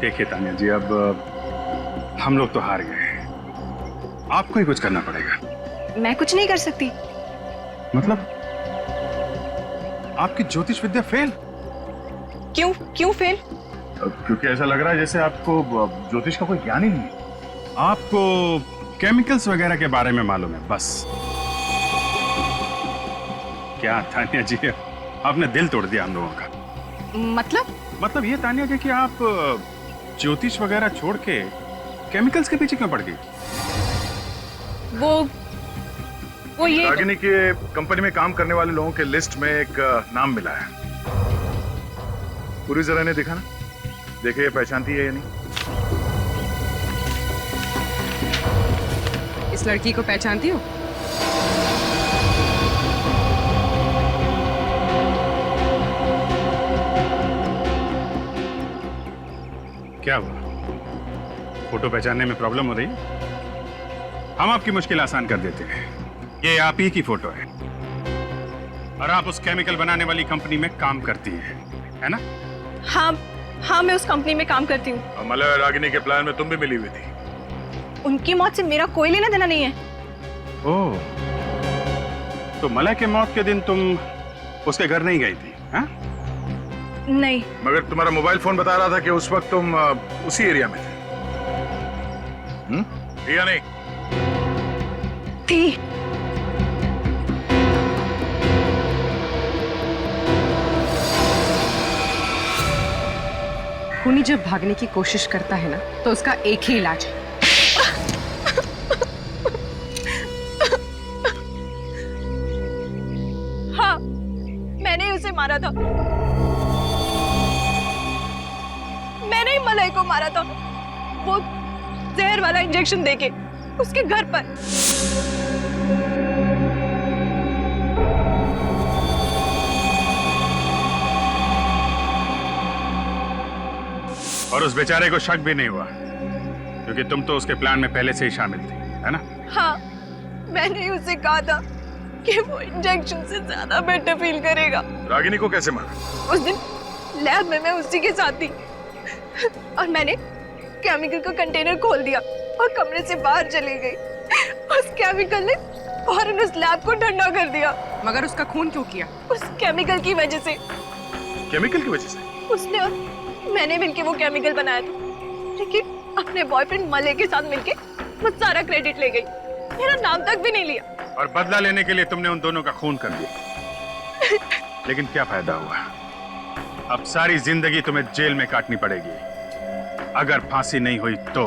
Speaker 17: देखिए तानिया जी, अब हम लोग तो हार गए, आपको ही कुछ करना पड़ेगा।
Speaker 8: मैं कुछ नहीं कर सकती।
Speaker 17: मतलब आपकी ज्योतिष विद्या फेल?
Speaker 8: क्यों? क्यों फेल?
Speaker 17: क्योंकि ऐसा लग रहा है जैसे आपको ज्योतिष का कोई ज्ञान ही नहीं है। आपको केमिकल्स वगैरह के बारे में मालूम है बस। क्या तानिया जी, आपने दिल तोड़ दिया हम लोगों का। मतलब ये तानिया जी कि आप ज्योतिष वगैरह छोड़ के केमिकल्स के पीछे क्यों पड़ गई?
Speaker 8: वो ये
Speaker 17: रागिनी के कंपनी में काम करने वाले लोगों के लिस्ट में एक नाम मिला है। पूरी जरा ने देखा ना, देखे ये पहचानती है या नहीं?
Speaker 4: इस लड़की को पहचानती हो?
Speaker 17: क्या हुआ? फोटो पहचानने में प्रॉब्लम हो रही है? हम आपकी मुश्किल आसान कर देते हैं। ये आप ही की फोटो है और आप उस केमिकल बनाने वाली कंपनी में काम करती हैं, है ना?
Speaker 8: हाँ, मैं उस कंपनी में काम करती हूँ।
Speaker 17: मलय और रागिनी के प्लान में तुम भी मिली हुई थी।
Speaker 8: उनकी मौत से मेरा कोई लेना देना नहीं है।
Speaker 17: ओह, तो मलय के मौत के दिन तुम उसके घर नहीं गई थी? हाँ?
Speaker 8: नहीं।
Speaker 17: मगर तुम्हारा मोबाइल फोन बता रहा था कि उस वक्त तुम उसी एरिया में थे। या नहीं?
Speaker 8: थी।
Speaker 4: खूनी जब भागने की कोशिश करता है ना, तो उसका एक ही इलाज है।
Speaker 8: हाँ, मैंने उसे मारा था। मैंने ही मलय को मारा था, वो जहर वाला इंजेक्शन देके उसके घर पर।
Speaker 17: और उस बेचारे को शक भी नहीं हुआ क्योंकि तुम तो उसके प्लान में पहले से ही शामिल थी, है ना?
Speaker 8: हाँ, मैंने उसे कहा था कि वो इंजेक्शन से ज्यादा बेटर फील करेगा।
Speaker 17: रागिनी को कैसे मारा?
Speaker 8: उस दिन लैब में मैं उसी के साथ थी और मैंने केमिकल का कंटेनर खोल दिया और कमरे से बाहर चली गई। उस केमिकल ने फौरन उस लैब को ठंडा कर दिया।
Speaker 4: मगर उसका खून क्यों किया?
Speaker 8: उस केमिकल की वजह से।
Speaker 17: केमिकल की वजह से?
Speaker 8: उसने और मैंने मिलके वो केमिकल बनाया था, लेकिन अपने बॉयफ्रेंड मलय के साथ मिलके वो सारा क्रेडिट ले गई, मेरा नाम तक भी नहीं लिया।
Speaker 17: और बदला लेने के लिए तुमने उन दोनों का खून कर दिया। लेकिन क्या फायदा हुआ? अब सारी जिंदगी तुम्हें जेल में काटनी पड़ेगी। अगर फांसी नहीं हुई तो।